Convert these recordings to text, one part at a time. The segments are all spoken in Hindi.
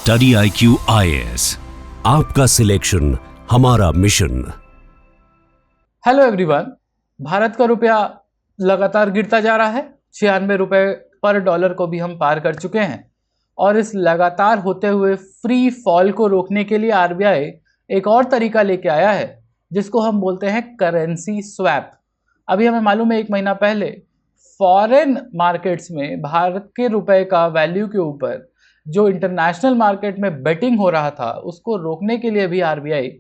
स्टडी IQ IAS, आपका सिलेक्शन हमारा मिशन। Hello everyone. भारत का रुपया लगातार गिरता जा रहा है। 96 रुपए पर डॉलर को भी हम पार कर चुके हैं और इस लगातार होते हुए फ्री फॉल को रोकने के लिए आरबीआई एक और तरीका लेके आया है जिसको हम बोलते हैं करेंसी स्वैप। अभी हमें मालूम है 1 महीना पहले फॉरेन मार्केट्स में भारत के रुपए का वैल्यू के ऊपर जो इंटरनेशनल मार्केट में बेटिंग हो रहा था उसको रोकने के लिए भी आरबीआई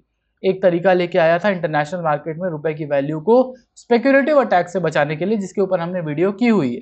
एक तरीका लेके आया था इंटरनेशनल मार्केट में रुपए की वैल्यू को स्पेक्युलेटिव अटैक से बचाने के लिए, जिसके ऊपर हमने वीडियो की हुई है।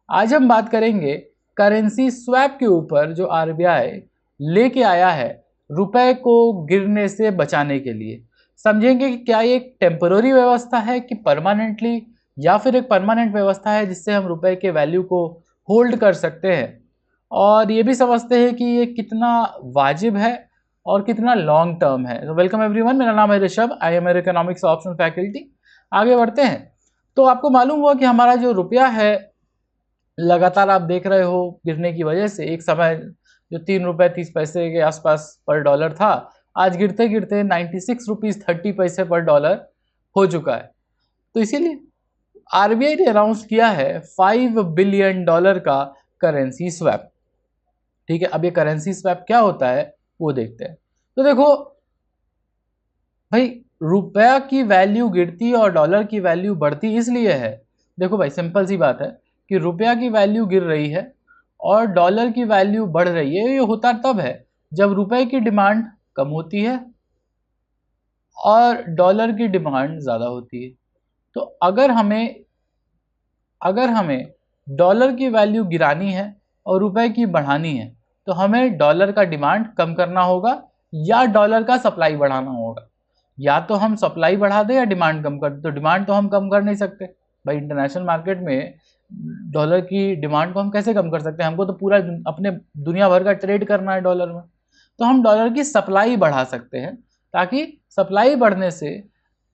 आज हम बात करेंगे करेंसी स्वैप के ऊपर जो आरबीआई लेके आया है रुपए को गिरने से बचाने के लिए। समझेंगे कि क्या ये एक टेम्पररी व्यवस्था है कि परमानेंटली, या फिर एक परमानेंट व्यवस्था है जिससे हम रुपए के वैल्यू को होल्ड कर सकते हैं, और ये भी समझते हैं कि ये कितना वाजिब है और कितना लॉन्ग टर्म है। तो वेलकम एवरीवन, मेरा नाम है Rishabh, I am economics optional faculty. आगे बढ़ते हैं। तो आपको मालूम हुआ कि हमारा जो रुपया है लगातार आप देख रहे हो गिरने की वजह से, एक समय जो 3 रुपये 30 पैसे के आसपास पर डॉलर था, आज गिरते गिरते 96 रुपीज़ 30 पैसे पर डॉलर हो चुका है। तो इसीलिए आरबीआई ने अनाउंस किया है $5 बिलियन का करेंसी स्वैप। ठीक है, अब ये करेंसी स्वैप क्या होता है वो देखते हैं। तो देखो भाई, रुपया की वैल्यू गिरती और डॉलर की वैल्यू बढ़ती इसलिए है। देखो भाई, सिंपल सी बात है कि रुपया की वैल्यू गिर रही है और डॉलर की वैल्यू बढ़ रही है। ये होता तब है जब रुपए की डिमांड कम होती है और डॉलर की डिमांड ज़्यादा होती है। तो अगर हमें डॉलर की वैल्यू गिरानी है और रुपए की बढ़ानी है तो हमें डॉलर का डिमांड कम करना होगा या डॉलर का सप्लाई बढ़ाना होगा। या तो हम सप्लाई बढ़ा दें या डिमांड कम कर दें। तो डिमांड तो हम कम कर नहीं सकते भाई, इंटरनेशनल मार्केट में डॉलर की डिमांड को हम कैसे कम कर सकते हैं? हमको तो पूरा अपने दुनिया भर का ट्रेड करना है डॉलर में। तो हम डॉलर की सप्लाई बढ़ा सकते हैं ताकि सप्लाई बढ़ने से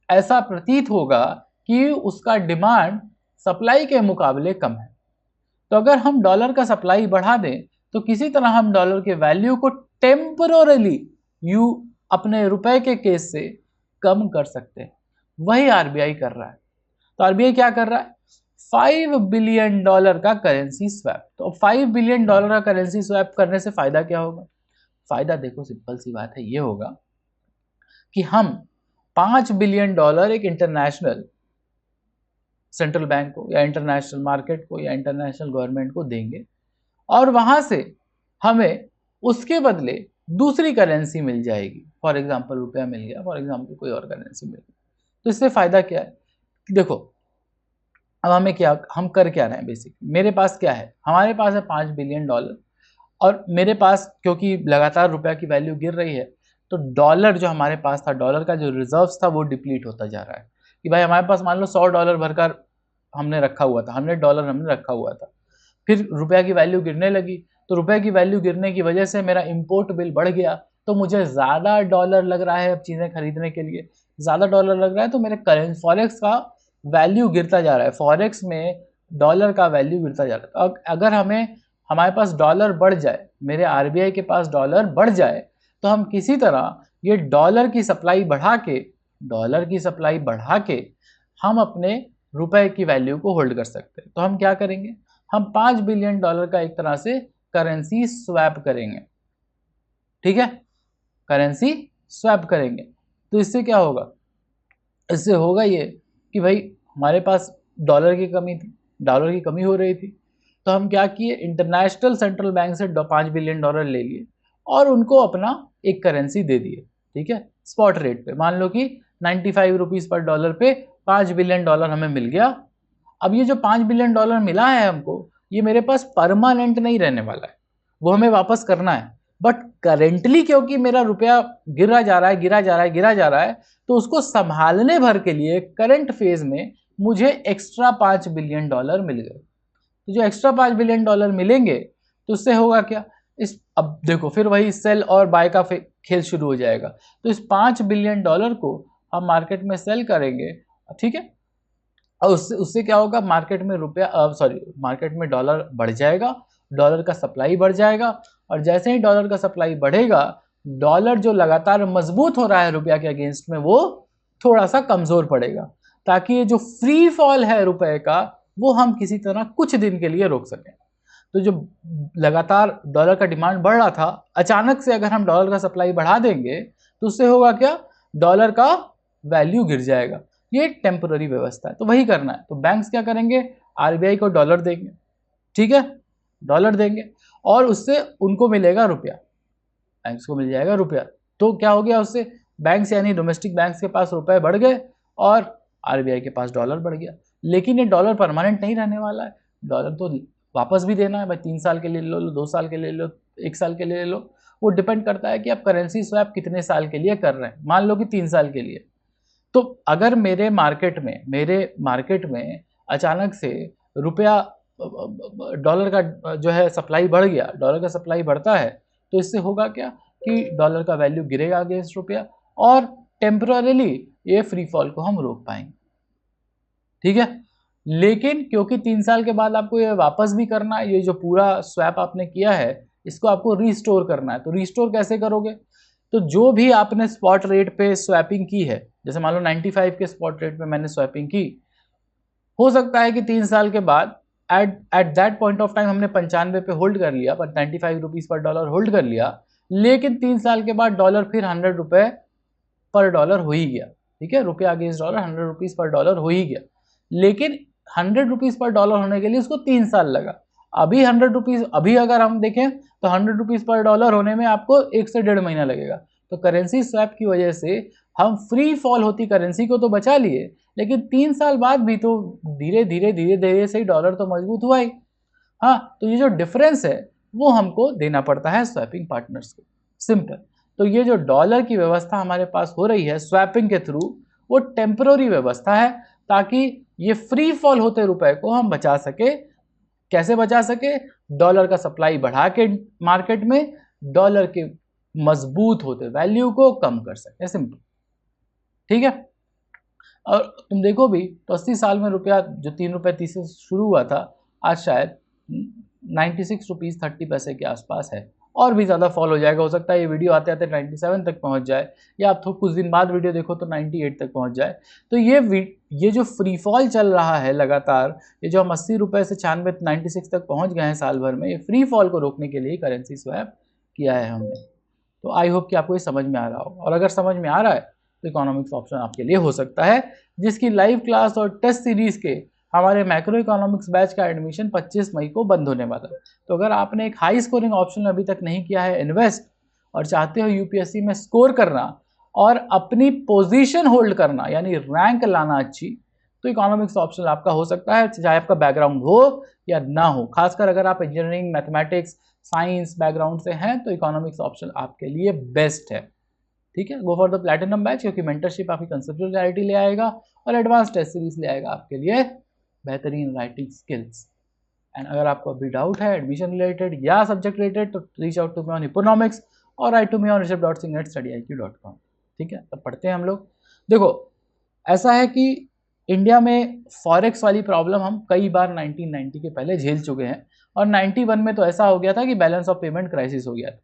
ऐसा प्रतीत होगा कि उसका डिमांड सप्लाई के मुकाबले कम है। तो अगर हम डॉलर का सप्लाई बढ़ा दें तो किसी तरह हम डॉलर के वैल्यू को टेम्पररी अपने रुपए के केस से कम कर सकते हैं। वही आरबीआई कर रहा है। तो आरबीआई क्या कर रहा है? $5 बिलियन का करेंसी स्वैप। तो $5 बिलियन का करेंसी स्वैप करने से फायदा क्या होगा? फायदा देखो, सिंपल सी बात है, ये होगा कि हम $5 बिलियन एक इंटरनेशनल सेंट्रल बैंक को या इंटरनेशनल मार्केट को या इंटरनेशनल गवर्नमेंट को देंगे और वहां से हमें उसके बदले दूसरी करेंसी मिल जाएगी। फॉर एग्जांपल रुपया मिल गया, फॉर एग्जांपल कोई और करेंसी मिल गई। तो इससे फायदा क्या है? देखो, अब हम कर क्या रहे हैं? बेसिक मेरे पास क्या है? हमारे पास है $5 बिलियन और मेरे पास क्योंकि लगातार रुपया की वैल्यू गिर रही है तो डॉलर जो हमारे पास था, डॉलर का जो रिजर्व्स था वो डिप्लीट होता जा रहा है। कि भाई हमारे पास मान लो $100 भरकर हमने रखा हुआ था, $100 हमने रखा हुआ था, फिर रुपया की वैल्यू गिरने लगी। तो रुपए की वैल्यू गिरने की वजह से मेरा इंपोर्ट बिल बढ़ गया, तो मुझे ज़्यादा डॉलर लग रहा है अब चीज़ें खरीदने के लिए। ज़्यादा डॉलर लग रहा है तो मेरे करेंसी फॉरेक्स का वैल्यू गिरता जा रहा है। फॉरेक्स में डॉलर का वैल्यू गिरता जा रहा है। तो अगर हमारे पास डॉलर बढ़ जाए, मेरे आरबीआई के पास डॉलर बढ़ जाए, तो हम किसी तरह ये डॉलर की सप्लाई बढ़ा के हम अपने रुपए की वैल्यू को होल्ड कर सकते हैं। तो हम क्या करेंगे? हम $5 बिलियन का एक तरह से करेंसी स्वैप करेंगे। ठीक है, करेंसी स्वैप करेंगे। तो इससे क्या होगा? इससे होगा ये कि भाई हमारे पास डॉलर की कमी हो रही थी, तो हम क्या किए? इंटरनेशनल सेंट्रल बैंक से $5 बिलियन ले लिए और उनको अपना एक करेंसी दे दिए। ठीक है, स्पॉट रेट पे मान लो कि 95 रुपीज़ पर डॉलर पे $5 बिलियन हमें मिल गया। अब ये जो $5 बिलियन मिला है हमको, ये मेरे पास परमानेंट नहीं रहने वाला है, वो हमें वापस करना है। बट करेंटली क्योंकि मेरा रुपया गिरा जा रहा है, तो उसको संभालने भर के लिए करंट फेज में मुझे एक्स्ट्रा $5 बिलियन मिल गए। तो जो एक्स्ट्रा $5 बिलियन मिलेंगे तो उससे होगा क्या? अब देखो, फिर वही सेल और बाय का खेल शुरू हो जाएगा। तो इस $5 बिलियन को हम मार्केट में सेल करेंगे। ठीक है, और उससे क्या होगा? मार्केट में डॉलर बढ़ जाएगा, डॉलर का सप्लाई बढ़ जाएगा और जैसे ही डॉलर का सप्लाई बढ़ेगा, डॉलर जो लगातार मजबूत हो रहा है रुपया के अगेंस्ट में, वो थोड़ा सा कमजोर पड़ेगा, ताकि ये जो फ्री फॉल है रुपए का, वो हम किसी तरह कुछ दिन के लिए रोक सकें। तो जो लगातार डॉलर का डिमांड बढ़ रहा था, अचानक से अगर हम डॉलर का सप्लाई बढ़ा देंगे तो उससे होगा क्या, डॉलर का वैल्यू गिर जाएगा। ये एक टेम्पररी व्यवस्था है, तो वही करना है। तो बैंक्स क्या करेंगे, आरबीआई को डॉलर देंगे, ठीक है, डॉलर देंगे और उससे उनको मिलेगा रुपया, बैंक्स को मिल जाएगा रुपया। तो क्या हो गया, उससे बैंक्स यानी डोमेस्टिक बैंक्स के पास रुपए बढ़ गए और आरबीआई के पास डॉलर बढ़ गया। लेकिन ये डॉलर परमानेंट नहीं रहने वाला है, डॉलर तो वापस भी देना है भाई, 3 साल के लिए लो, 2 साल के लिए लो, 1 साल के लिए लो, वो डिपेंड करता है कि आप करेंसी स्वैप कितने साल के लिए कर रहे हैं। मान लो कि 3 साल के लिए, तो अगर मेरे मार्केट में अचानक से रुपया डॉलर का जो है सप्लाई बढ़ गया, डॉलर का सप्लाई बढ़ता है, तो इससे होगा क्या कि डॉलर का वैल्यू गिरेगा अगेंस्ट रुपया और टेम्पररीली ये फ्री फॉल को हम रोक पाएंगे, ठीक है। लेकिन क्योंकि 3 साल के बाद आपको ये वापस भी करना है, ये जो पूरा स्वैप आपने किया है इसको आपको रिस्टोर करना है। तो रिस्टोर कैसे करोगे, तो जो भी आपने स्पॉट रेट पे स्वैपिंग की है, जैसे मान लो 95 के स्पॉट रेट पे मैंने स्वैपिंग की, हो सकता है कि 3 साल के बाद at that point of time हमने 95 पे होल्ड कर लिया, पर 95 रुपीज पर डॉलर होल्ड कर लिया, लेकिन 3 साल के बाद डॉलर फिर 100 रुपए पर डॉलर हो ही गया, ठीक है, रुपया against dollar 100 rupees per dollar हो ही गया। लेकिन 100 रुपीज पर डॉलर होने के लिए उसको 3 साल लगा। अभी 100 रुपीज, अभी अगर हम देखें तो 100 रुपीज पर डॉलर होने में आपको 1 से 1.5 महीना लगेगा। तो करेंसी स्वैप की वजह से हम फ्री फॉल होती करेंसी को तो बचा लिए, लेकिन 3 साल बाद भी तो धीरे धीरे से ही डॉलर तो मजबूत हुआ ही। हाँ, तो ये जो डिफरेंस है वो हमको देना पड़ता है स्वैपिंग पार्टनर्स को, सिंपल। तो ये जो डॉलर की व्यवस्था हमारे पास हो रही है स्वैपिंग के थ्रू, वो टेम्पररी व्यवस्था है, ताकि ये फ्री फॉल होते रुपए को हम बचा सके। कैसे बचा सके, डॉलर का सप्लाई बढ़ा के मार्केट में डॉलर के मजबूत होते वैल्यू को कम कर सके, सिंपल, ठीक है। और तुम देखो भी तो 80 साल में रुपया जो 3 रुपये 30 से शुरू हुआ था, आज शायद 96 रुपीज़ 30 पैसे के आसपास है, और भी ज़्यादा फॉल हो जाएगा। हो सकता है ये वीडियो आते आते 97 तक पहुंच जाए, या आप कुछ दिन बाद वीडियो देखो तो 98 तक पहुंच जाए। तो ये जो फ्री फॉल चल रहा है लगातार, ये जो हम 80 रुपये से 96 तक पहुंच गए हैं साल भर में, ये फ्री फॉल को रोकने के लिए करेंसी स्वैप किया है हमने। तो आई होप कि आपको ये समझ में आ रहा होगा, और अगर समझ में आ रहा है तो इकोनॉमिक्स ऑप्शन आपके लिए हो सकता है, जिसकी लाइव क्लास और टेस्ट सीरीज के हमारे मैक्रो इकोनॉमिक्स बैच का एडमिशन 25 मई को बंद होने वाला है। तो अगर आपने एक हाई स्कोरिंग ऑप्शन में अभी तक नहीं किया है इन्वेस्ट, और चाहते हो यूपीएससी में स्कोर करना और अपनी पोजीशन होल्ड करना, यानी रैंक लाना अच्छी, तो इकोनॉमिक्स ऑप्शन आपका हो सकता है, चाहे आपका बैकग्राउंड हो या ना हो। खासकर अगर आप इंजीनियरिंग, मैथमेटिक्स, साइंस बैकग्राउंड से हैं तो इकोनॉमिक्स ऑप्शन आपके लिए बेस्ट है, ठीक है। Go for the platinum batch, क्योंकि मेंटरशिप आपकी कंसेप्चुअल क्लैरिटी ले आएगा और एडवांस टेस्ट सीरीज ले आएगा आपके लिए बेहतरीन राइटिंग स्किल्स। एंड अगर आपको अभी डाउट है एडमिशन रिलेटेड या सब्जेक्ट रिलेटेड, तो reach out to me on economics और write to me on rishabh.singh@studiiq.com, ठीक है। तब पढ़ते हैं हम लोग। देखो, ऐसा है कि इंडिया में फॉरेक्स वाली प्रॉब्लम हम कई बार 1990 के पहले झेल चुके हैं, और 91 में तो ऐसा हो गया था कि बैलेंस ऑफ पेमेंट क्राइसिस हो गया था।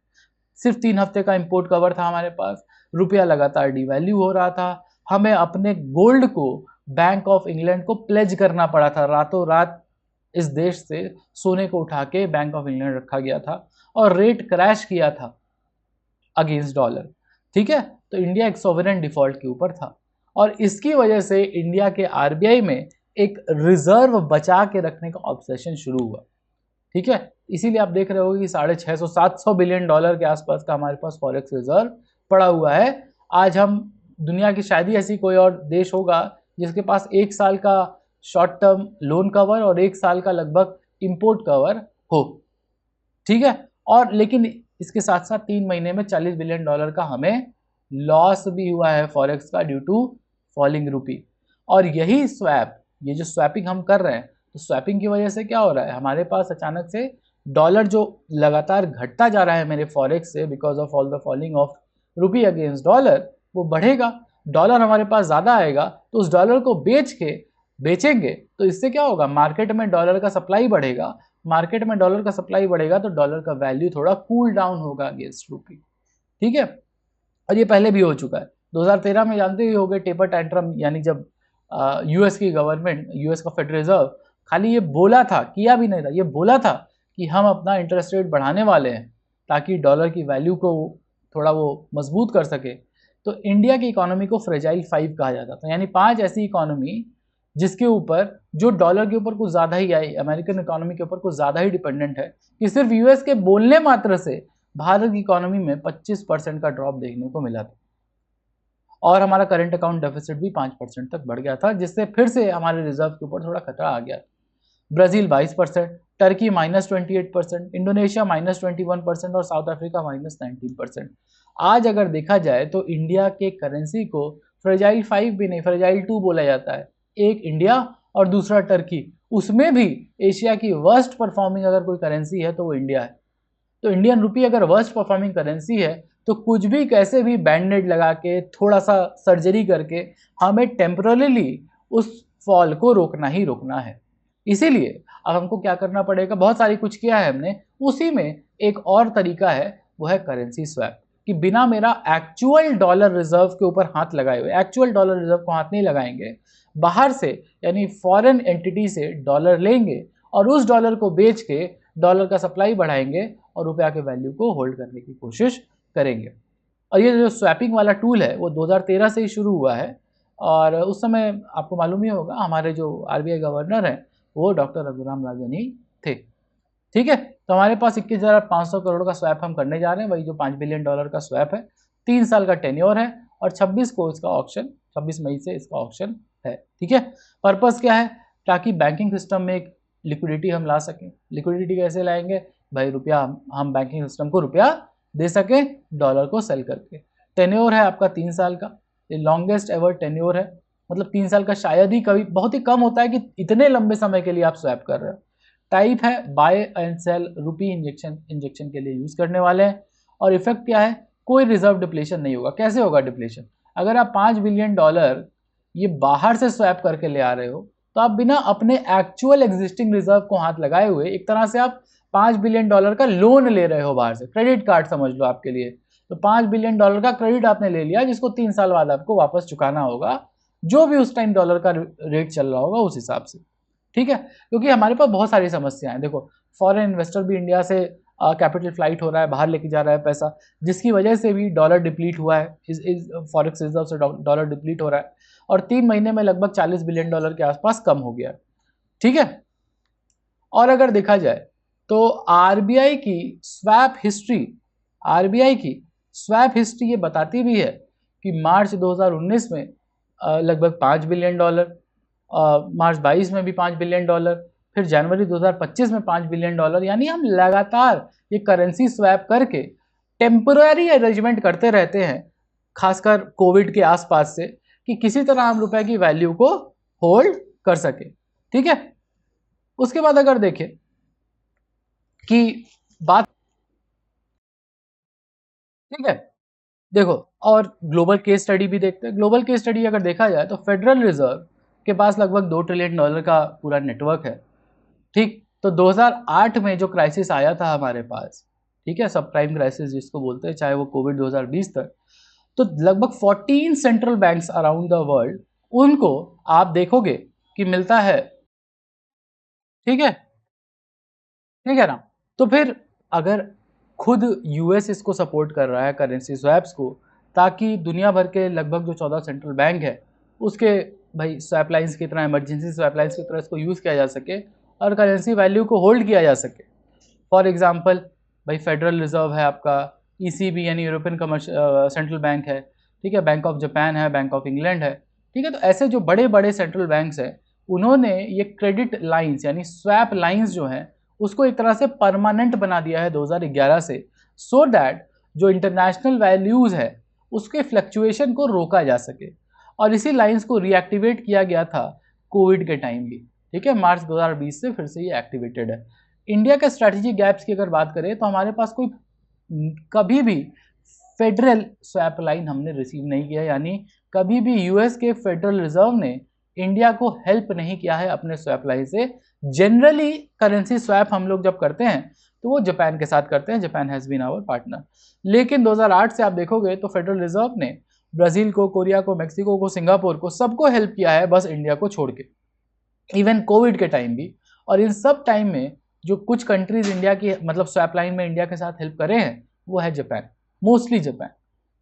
सिर्फ 3 हफ्ते का इंपोर्ट कवर था हमारे पास, रुपया लगातार डिवैल्यू हो रहा था, हमें अपने गोल्ड को बैंक ऑफ इंग्लैंड को प्लेज करना पड़ा था। रातों रात इस देश से सोने को उठा के बैंक ऑफ इंग्लैंड रखा गया था और रेट क्रैश किया था अगेंस्ट डॉलर, ठीक है। तो इंडिया एक सॉवरेन डिफॉल्ट के ऊपर था, और इसकी वजह से इंडिया के आरबीआई में एक रिजर्व बचा के रखने का ऑब्सेशन शुरू हुआ, ठीक है। इसीलिए आप देख रहे होगे कि 650-700 बिलियन डॉलर के आसपास का हमारे पास फॉरेक्स रिजर्व पड़ा हुआ है। आज हम दुनिया की शायद ही ऐसी कोई और देश होगा जिसके पास 1 साल का शॉर्ट टर्म लोन कवर और 1 साल का लगभग इंपोर्ट कवर हो, ठीक है। और लेकिन इसके साथ साथ 3 महीने में 40 बिलियन डॉलर का हमें लॉस भी हुआ है फॉरेक्स का, ड्यू टू फॉलिंग रूपी। और यही स्वैप, ये जो स्वैपिंग हम कर रहे हैं, तो स्वैपिंग की वजह से क्या हो रहा है, हमारे पास अचानक से डॉलर जो लगातार घटता जा रहा है मेरे फॉरेक्स से, because of all the falling of rupee against dollar, वो बढ़ेगा। डॉलर हमारे पास ज़्यादा आएगा तो उस डॉलर को बेचेंगे, तो इससे क्या होगा, मार्केट में डॉलर का सप्लाई बढ़ेगा मार्केट में डॉलर का सप्लाई बढ़ेगा तो डॉलर का वैल्यू थोड़ा कूल डाउन होगा अगेंस्ट रूपी। ठीक है, और ये पहले भी हो चुका है। 2013 में जानते ही होंगे टेपर टैंट्रम, यानी जब यूएस की गवर्नमेंट, यूएस का फेडरल रिजर्व खाली ये बोला था, किया भी नहीं था, ये बोला था कि हम अपना इंटरेस्ट रेट बढ़ाने वाले हैं ताकि डॉलर की वैल्यू को थोड़ा वो मजबूत कर सके। तो इंडिया की इकोनॉमी को फ्रेजाइल 5 कहा जाता था, यानी 5 ऐसी इकोनॉमी जिसके ऊपर, जो डॉलर के ऊपर कुछ ज़्यादा ही आई, अमेरिकन इकोनॉमी के ऊपर कुछ ज़्यादा ही डिपेंडेंट है, कि सिर्फ यूएस के बोलने मात्र से भारत की इकोनॉमी में 25% का ड्रॉप देखने को मिला था और हमारा करंट अकाउंट डेफिसिट भी 5% तक बढ़ गया था, जिससे फिर से हमारे रिजर्व के ऊपर थोड़ा खतरा आ गया। ब्राज़ील 22%, टर्की -28%, इंडोनेशिया -21% और साउथ अफ्रीका -19%। आज अगर देखा जाए तो इंडिया के करेंसी को फ्रेजाइल 5 भी नहीं, फ्रेजाइल 2 बोला जाता है। एक इंडिया और दूसरा टर्की, उसमें भी एशिया की वर्स्ट परफॉर्मिंग अगर कोई करेंसी है तो वो इंडिया है। तो इंडियन रुपी अगर वर्स्ट परफॉर्मिंग करेंसी है तो कुछ भी कैसे भी बैंडेड लगा के, थोड़ा सा सर्जरी करके हमें टेम्पररीली उस फॉल को रोकना ही रोकना है। इसीलिए अब हमको क्या करना पड़ेगा, बहुत सारी कुछ किया है हमने, उसी में एक और तरीका है, वो है करेंसी स्वैप, कि बिना मेरा एक्चुअल डॉलर रिजर्व के ऊपर हाथ लगाए हुए, एक्चुअल डॉलर रिजर्व को हाथ नहीं लगाएंगे, बाहर से यानी फॉरेन एंटिटी से डॉलर लेंगे और उस डॉलर को बेच के डॉलर का सप्लाई बढ़ाएंगे और रुपया के वैल्यू को होल्ड करने की कोशिश करेंगे। और ये जो स्वैपिंग वाला टूल है वो 2013 से ही शुरू हुआ है और उस समय आपको मालूम ही होगा हमारे जो आरबीआई गवर्नर हैं वो डॉक्टर रघुराम राजन ही थे। ठीक है, तो हमारे पास 21,500 करोड़ का स्वैप हम करने जा रहे हैं, वही जो $5 बिलियन का स्वैप है। 3 साल का टेन्योर है और 26 को इसका ऑक्शन, 26 मई से इसका ऑक्शन है। ठीक है, पर्पस क्या है, ताकि बैंकिंग सिस्टम में एक लिक्विडिटी हम ला सकें। लिक्विडिटी कैसे लाएंगे भाई, रुपया हम बैंकिंग सिस्टम को रुपया दे सकें डॉलर को सेल करके। टेन्योर है आपका 3 साल का, ये लॉन्गेस्ट एवर टेन्योर है, मतलब 3 साल का शायद ही कभी, बहुत ही कम होता है कि इतने लंबे समय के लिए आप स्वैप कर रहे हो। टाइप है buy and sell, rupee injection के लिए यूज करने वाले हैं। और इफेक्ट क्या है, कोई रिजर्व डिप्लेशन नहीं होगा। कैसे होगा डिप्लेशन, अगर आप $5 बिलियन ये बाहर से स्वैप करके ले आ रहे हो तो आप बिना अपने एक्चुअल एग्जिस्टिंग रिजर्व को हाथ लगाए हुए एक तरह से आप $5 बिलियन का लोन ले रहे हो बाहर से, क्रेडिट कार्ड समझ लो आपके लिए। तो $5 बिलियन का क्रेडिट आपने ले लिया जिसको 3 साल बाद आपको वापस चुकाना होगा, जो भी उस टाइम डॉलर का रेट चल रहा होगा उस हिसाब से। ठीक है, क्योंकि हमारे पास बहुत सारी समस्याएं हैं। देखो, फॉरेन इन्वेस्टर भी इंडिया से कैपिटल फ्लाइट हो रहा है, बाहर लेके जा रहा है पैसा, जिसकी वजह से भी डॉलर डिप्लीट हुआ है, फॉरेक्स रिजर्व से डॉलर डिप्लीट हो रहा है और 3 महीने में लगभग $40 बिलियन के आसपास कम हो गया। ठीक है, और अगर देखा जाए तो आरबीआई की स्वैप हिस्ट्री ये बताती भी है कि मार्च 2019 में लगभग $5 बिलियन, मार्च 22 में भी $5 बिलियन, फिर जनवरी 2025 में $5 बिलियन, यानी हम लगातार ये करेंसी स्वैप करके टेम्पररी अरेंजमेंट करते रहते हैं, खासकर कोविड के आसपास से, कि किसी तरह हम रुपए की वैल्यू को होल्ड कर सके। ठीक है, उसके बाद अगर देखें कि बात, ठीक है, देखो, और ग्लोबल केस स्टडी भी देखते हैं। ग्लोबल केस स्टडी अगर देखा जाए तो फेडरल रिजर्व के पास लगभग $2 ट्रिलियन का पूरा नेटवर्क है। ठीक, तो 2008 में जो क्राइसिस आया था हमारे पास, ठीक है, सब प्राइम क्राइसिस जिसको बोलते हैं, चाहे वो कोविड 2020 तक, तो लगभग 14 central banks around the world, उनको आप देखोगे कि मिलता है। ठीक है, ठीक है ना, तो फिर अगर खुद यूएस इसको सपोर्ट कर रहा है करेंसी स्वैप्स को, ताकि दुनिया भर के लगभग जो 14 सेंट्रल बैंक है उसके भाई स्वैप लाइन्स की तरह, इमरजेंसी स्वैप लाइन्स की तरह इसको यूज़ किया जा सके और करेंसी वैल्यू को होल्ड किया जा सके। फॉर एग्जांपल भाई फेडरल रिजर्व है आपका, ईसीबी यानी यूरोपियन कमर्शियल सेंट्रल बैंक है, ठीक है, बैंक ऑफ जापान है, बैंक ऑफ इंग्लैंड है। ठीक है, तो ऐसे जो बड़े बड़े सेंट्रल बैंक्स हैं उन्होंने ये क्रेडिट लाइन्स यानी स्वैप लाइन्स जो हैं उसको एक तरह से परमानेंट बना दिया है 2011 से, सो दैट जो इंटरनेशनल वैल्यूज़ है उसके फ्लक्चुएशन को रोका जा सके। और इसी लाइन्स को रीएक्टिवेट किया गया था कोविड के टाइम भी। ठीक है, मार्च 2020 से फिर से ये एक्टिवेटेड है। इंडिया के स्ट्रैटेजिक गैप्स की अगर बात करें तो हमारे पास कोई कभी भी फेडरल स्वैप लाइन हमने रिसीव नहीं किया, यानी कभी भी यूएस के फेडरल रिजर्व ने इंडिया को हेल्प नहीं किया है अपने स्वैप लाइन से। जनरली करेंसी स्वैप हम लोग जब करते हैं तो वो जापान के साथ करते हैं, Japan has been our partner. लेकिन 2008 से आप देखोगे तो फेडरल रिजर्व ने ब्राज़ील को, कोरिया को, मेक्सिको को, सिंगापुर को, सबको हेल्प किया है, बस इंडिया को छोड़ के। इवन कोविड के टाइम भी। और इन सब टाइम में जो कुछ कंट्रीज इंडिया की मतलब स्वैप लाइन में इंडिया के साथ हेल्प करे हैं वो है जापान, मोस्टली जापान।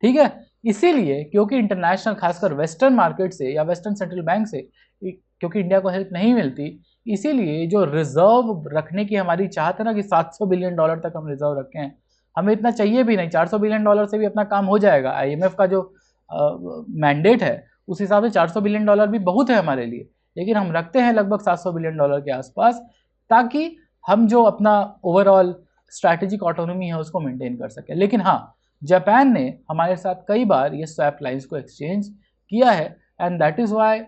ठीक है, इसीलिए क्योंकि इंटरनेशनल खासकर वेस्टर्न मार्केट से या वेस्टर्न सेंट्रल बैंक से क्योंकि इंडिया को हेल्प नहीं मिलती, इसीलिए जो रिजर्व रखने की हमारी चाहत है ना कि $700 बिलियन तक हम रिजर्व रखें, हमें इतना चाहिए भी नहीं, $400 बिलियन से भी अपना काम हो जाएगा। IMF का जो मैंडेट है उस हिसाब से $400 बिलियन भी बहुत है हमारे लिए, लेकिन हम रखते हैं लगभग $700 बिलियन के आसपास, ताकि हम जो अपना ओवरऑल स्ट्रैटेजिक ऑटोनॉमी है उसको मेंटेन कर सकें। लेकिन हाँ, जापान ने हमारे साथ कई बार ये स्वैप लाइन्स को एक्सचेंज किया है एंड दैट इज़ वाई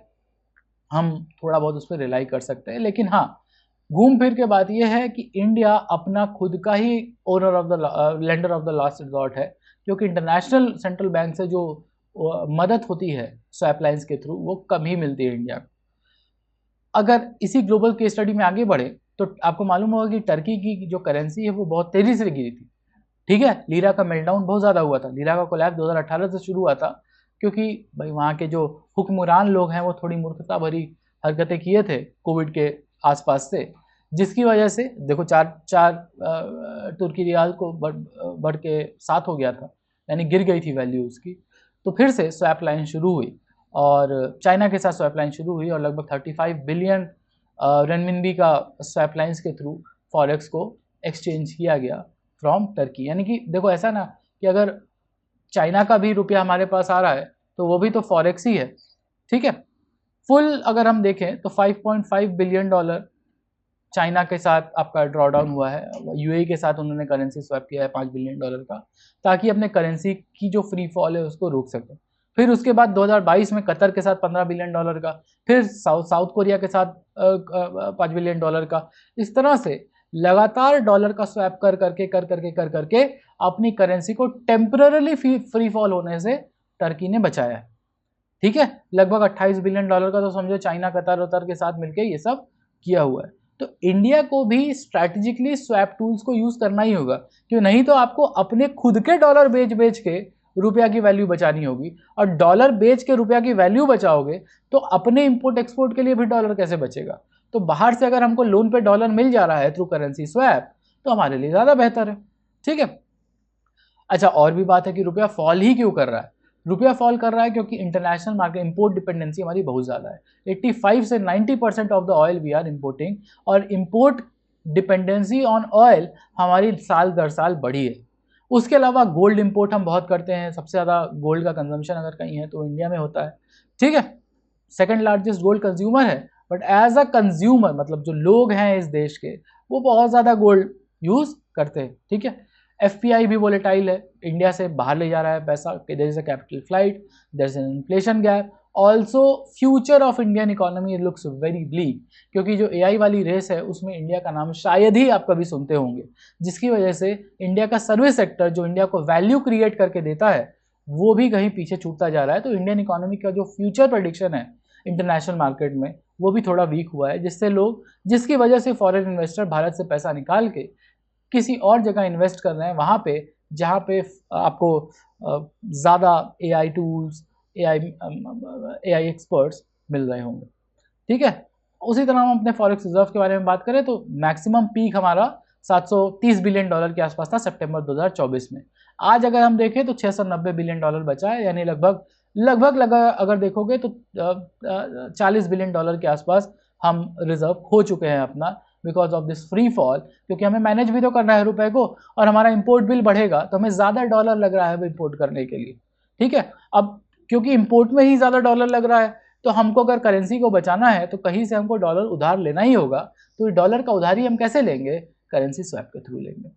हम थोड़ा बहुत उस पर रिलाई कर सकते हैं। लेकिन हाँ, घूम फिर के बात यह है कि इंडिया अपना खुद का ही owner of the lender of the last resort है, क्योंकि इंटरनेशनल सेंट्रल बैंक से जो मदद होती है स्वैप लाइन्स के थ्रू वो कम ही मिलती है इंडिया को। अगर इसी ग्लोबल केस स्टडी में आगे बढ़े तो आपको मालूम होगा कि टर्की की जो करेंसी है वो बहुत तेजी से गिरी थी। ठीक है, लीरा का मेल्टडाउन बहुत ज़्यादा हुआ था, लीरा का कोलैप्स 2018 से शुरू हुआ था, क्योंकि भाई वहाँ के जो हुक्मरान लोग हैं वो थोड़ी मूर्खता भरी हरकतें किए थे कोविड के आसपास से, जिसकी वजह से देखो चार तुर्की रियाल को बढ़ के 7 हो गया था, यानी गिर गई थी वैल्यू उसकी। तो फिर से स्वैप लाइन शुरू हुई और चाइना के साथ स्वैप लाइन शुरू हुई और लगभग 35 बिलियन रेनमिनबी का स्वैप लाइन्स के थ्रू फॉरेक्स को एक्सचेंज किया गया फ्रॉम टर्की। यानी कि देखो ऐसा ना कि अगर चाइना का भी रुपया हमारे पास आ रहा है तो वो भी तो फॉरेक्स ही है। ठीक है, फुल अगर हम देखें तो $5.5 बिलियन चाइना के साथ आपका ड्रॉडाउन हुआ है। यूएई के साथ उन्होंने करेंसी स्वैप किया है $5 बिलियन का, ताकि अपने करेंसी की जो फ्री फॉल है उसको रोक सके। फिर उसके बाद 2022 में कतर के साथ $15 बिलियन का, फिर साउथ कोरिया के साथ $5 बिलियन का। इस तरह से लगातार डॉलर का स्वैप कर करके अपनी करेंसी को टेम्पररी फ्री फॉल होने से टर्की ने बचाया है। ठीक है, लगभग $28 बिलियन का तो समझो चाइना कतर के साथ मिलकर ये सब किया हुआ है। तो इंडिया को भी स्ट्रैटेजिकली स्वैप टूल्स को यूज करना ही होगा, क्यों नहीं तो आपको अपने खुद के डॉलर बेच के रुपया की वैल्यू बचानी होगी, और डॉलर बेच के रुपया की वैल्यू बचाओगे तो अपने इंपोर्ट एक्सपोर्ट के लिए भी डॉलर कैसे बचेगा। तो बाहर से अगर हमको लोन पे डॉलर मिल जा रहा है थ्रू करेंसी स्वैप तो हमारे लिए ज़्यादा बेहतर है। ठीक है, अच्छा और भी बात है कि रुपया फॉल ही क्यों कर रहा है। रुपया फॉल कर रहा है क्योंकि इंटरनेशनल मार्केट इंपोर्ट डिपेंडेंसी हमारी बहुत ज़्यादा है। 85 से 90% of the oil we are importing, और इम्पोर्ट डिपेंडेंसी ऑन ऑयल हमारी साल दर साल बढ़ी है। उसके अलावा गोल्ड इंपोर्ट हम बहुत करते हैं, सबसे ज़्यादा गोल्ड का कंजम्पशन अगर कहीं है तो इंडिया में होता है। ठीक है, सेकंड लार्जेस्ट गोल्ड कंज्यूमर है, बट एज अ कंज्यूमर मतलब जो लोग हैं इस देश के वो बहुत ज़्यादा गोल्ड यूज़ करते हैं। ठीक है, FPI भी वोलेटाइल है, इंडिया से बाहर ले जा रहा है पैसा, there is a capital flight, there is an inflation gap, also future of Indian economy looks very bleak, क्योंकि जो AI वाली रेस है उसमें इंडिया का नाम शायद ही आप कभी सुनते होंगे, जिसकी वजह से इंडिया का सर्विस सेक्टर जो इंडिया को वैल्यू क्रिएट करके देता है वो भी कहीं पीछे छूटता जा रहा है। तो इंडियन इकोनॉमी का जो फ्यूचर प्रेडिक्शन है इंटरनेशनल मार्केट में वो भी थोड़ा वीक हुआ है, जिसकी वजह से फॉरेन इन्वेस्टर भारत से पैसा निकाल के किसी और जगह इन्वेस्ट कर रहे हैं, वहाँ पे जहाँ पे आपको ज़्यादा AI टूल्स, AI एक्सपर्ट्स मिल रहे होंगे। ठीक है, उसी तरह हम अपने फॉरेक्स रिजर्व के बारे में बात करें तो मैक्सिमम पीक हमारा $730 बिलियन के आसपास था सितंबर 2024 में। आज अगर हम देखें तो $690 बिलियन बचा है, यानी लगभग अगर देखोगे तो $40 बिलियन के आसपास हम रिजर्व हो चुके हैं अपना, because of this free fall. क्योंकि हमें मैनेज भी तो करना है रुपए को, और हमारा इंपोर्ट बिल बढ़ेगा तो हमें ज़्यादा डॉलर लग रहा है इंपोर्ट करने के लिए। ठीक है, अब क्योंकि इंपोर्ट में ही ज़्यादा डॉलर लग रहा है तो हमको अगर करेंसी को बचाना है तो कहीं से हमको डॉलर उधार लेना ही होगा। तो डॉलर का उधारी हम कैसे लेंगे? करेंसी स्वैप के थ्रू लेंगे।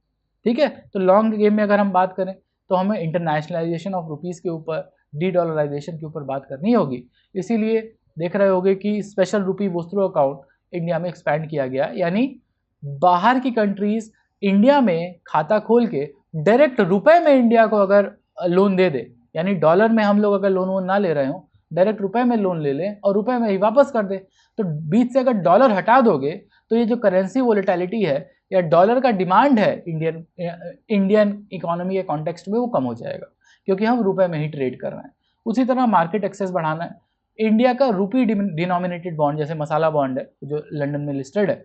ठीक है, तो लॉन्ग गेम में अगर हम बात करें तो हमें इंटरनेशनलाइजेशन ऑफ रुपीज़ के ऊपर, डी-डॉलराइजेशन के ऊपर बात करनी होगी। इसीलिए देख रहे होंगे कि स्पेशल रुपी वोस्त्रो अकाउंट इंडिया में एक्सपैंड किया गया, यानी बाहर की कंट्रीज इंडिया में खाता खोल के डायरेक्ट रुपए में इंडिया को अगर लोन दे दे, यानी डॉलर में हम लोग अगर लोन वोन ना ले रहे हो, डायरेक्ट रुपए में लोन ले लें और रुपए में ही वापस कर दें। तो बीच से अगर डॉलर हटा दोगे तो ये जो करेंसी वोलेटिलिटी है या डॉलर का डिमांड है इंडियन इकोनॉमी के कॉन्टेक्स्ट में, वो कम हो जाएगा क्योंकि हम रुपए में ही ट्रेड कर रहे हैं। उसी तरह मार्केट एक्सेस बढ़ाना है। इंडिया का रुपी डिनोमिनेटेड बॉन्ड जैसे मसाला बॉन्ड है जो लंदन में लिस्टेड है,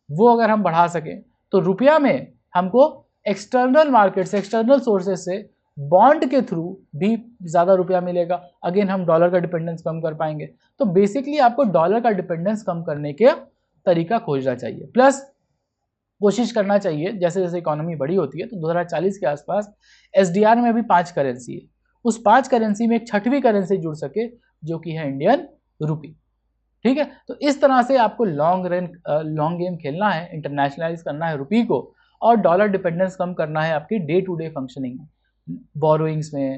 वो अगर हम बढ़ा सकें तो रुपया में हमको एक्सटर्नल मार्केट से, एक्सटर्नल सोर्सेज से बॉन्ड के थ्रू भी ज़्यादा रुपया मिलेगा। अगेन हम डॉलर का डिपेंडेंस कम कर पाएंगे। तो बेसिकली आपको डॉलर का डिपेंडेंस कम करने के तरीका खोजना चाहिए, प्लस कोशिश करना चाहिए जैसे जैसे इकोनॉमी बड़ी होती है तो 2040 के आसपास SDR में भी 5 करेंसी है, उस 5 करेंसी में एक छठवीं करेंसी जुड़ सके जो कि है इंडियन रुपी। ठीक है, तो इस तरह से आपको लॉन्ग गेम खेलना है, इंटरनेशनलाइज करना है रुपी को और डॉलर डिपेंडेंस कम करना है आपकी डे टू डे फंक्शनिंग में, बोरोइंग्स में,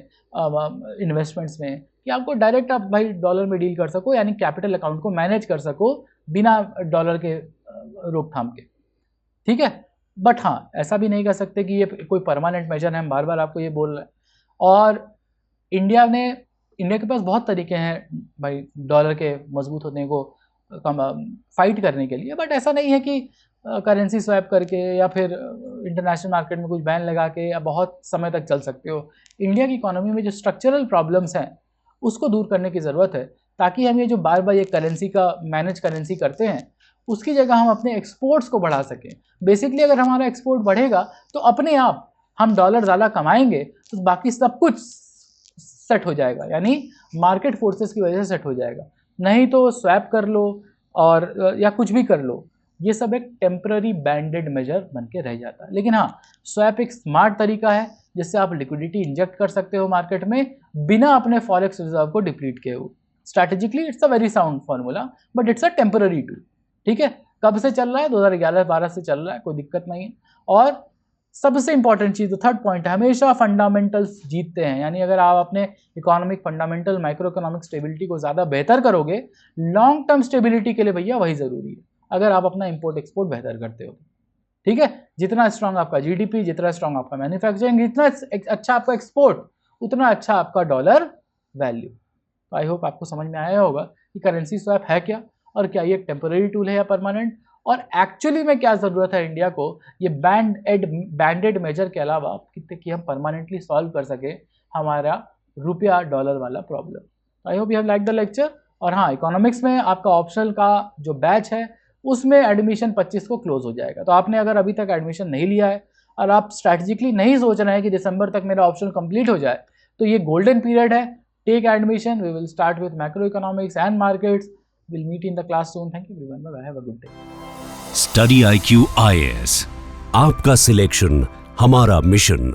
इन्वेस्टमेंट्स में, कि आपको डायरेक्ट आप भाई डॉलर में डील कर सको, यानी कैपिटल अकाउंट को मैनेज कर सको बिना डॉलर के रोकथाम के। ठीक है, बट हाँ ऐसा भी नहीं कर सकते कि ये कोई परमानेंट मेजर है, हम बार बार आपको ये बोल रहे हैं। और इंडिया के पास बहुत तरीके हैं भाई डॉलर के मजबूत होने को फाइट करने के लिए, बट ऐसा नहीं है कि करेंसी स्वैप करके या फिर इंटरनेशनल मार्केट में कुछ बैन लगा के या बहुत समय तक चल सकते हो। इंडिया की इकोनॉमी में जो स्ट्रक्चरल प्रॉब्लम्स हैं उसको दूर करने की ज़रूरत है, ताकि हम ये जो बार बार ये करेंसी का मैनेज करेंसी करते हैं उसकी जगह हम अपने एक्सपोर्ट्स को बढ़ा सकें। बेसिकली अगर हमारा एक्सपोर्ट बढ़ेगा तो अपने आप हम डॉलर ज़्यादा कमाएंगे तो बाकी सब कुछ सेट हो जाएगा, यानी मार्केट फोर्सेस की वजह से सेट हो जाएगा। नहीं तो स्वैप कर लो और या कुछ भी कर लो, ये सब एक टेम्पररी बैंडेड मेजर बन के रह जाता है। लेकिन हाँ, स्वैप एक स्मार्ट तरीका है जिससे आप लिक्विडिटी इंजेक्ट कर सकते हो मार्केट में बिना अपने फॉरेक्स रिजर्व को डिप्लीट किए हुए। Strategically it's a very sound formula, but it's a temporary tool. ठीक है, कब से चल रहा है? 2011-12 से चल रहा है, कोई दिक्कत नहीं है। और सबसे इंपॉर्टेंट चीज़, थर्ड पॉइंट है, हमेशा फंडामेंटल्स जीतते हैं। यानी अगर आप अपने economic fundamental micro economic stability को ज़्यादा बेहतर करोगे, लॉन्ग टर्म स्टेबिलिटी के लिए भैया वही ज़रूरी है अगर आप अपना इंपोर्ट एक्सपोर्ट बेहतर करते हो। ठीक है, जितना स्ट्रांग आपका GDP, जितना स्ट्रांग आपका मैन्युफैक्चरिंग, जितना अच्छा आपका एक्सपोर्ट, उतना अच्छा आपका डॉलर वैल्यू। तो आई होप आपको समझ में आया होगा कि करेंसी स्वैप है क्या और क्या ये टेम्पररी टूल है या परमानेंट, और एक्चुअली में क्या ज़रूरत है इंडिया को ये बैंडेड मेजर के अलावा कि हम परमानेंटली सॉल्व कर सके हमारा रुपया डॉलर वाला problem. I hope you have like the lecture. और हाँ, इकोनॉमिक्स में आपका ऑप्शनल का जो बैच है उसमें एडमिशन 25 को क्लोज हो जाएगा। तो आपने अगर अभी तक एडमिशन नहीं लिया है और आप स्ट्रैटेजिकली नहीं सोच रहे हैं कि दिसंबर तक मेरा ऑप्शन कंप्लीट हो जाए, तो ये गोल्डन पीरियड है। Take admission, we will start with macro economics and markets. We'll meet in the class soon. Thank you everyone. Bye. Have a good day. Study IQ IAS, आपका सिलेक्शन हमारा मिशन।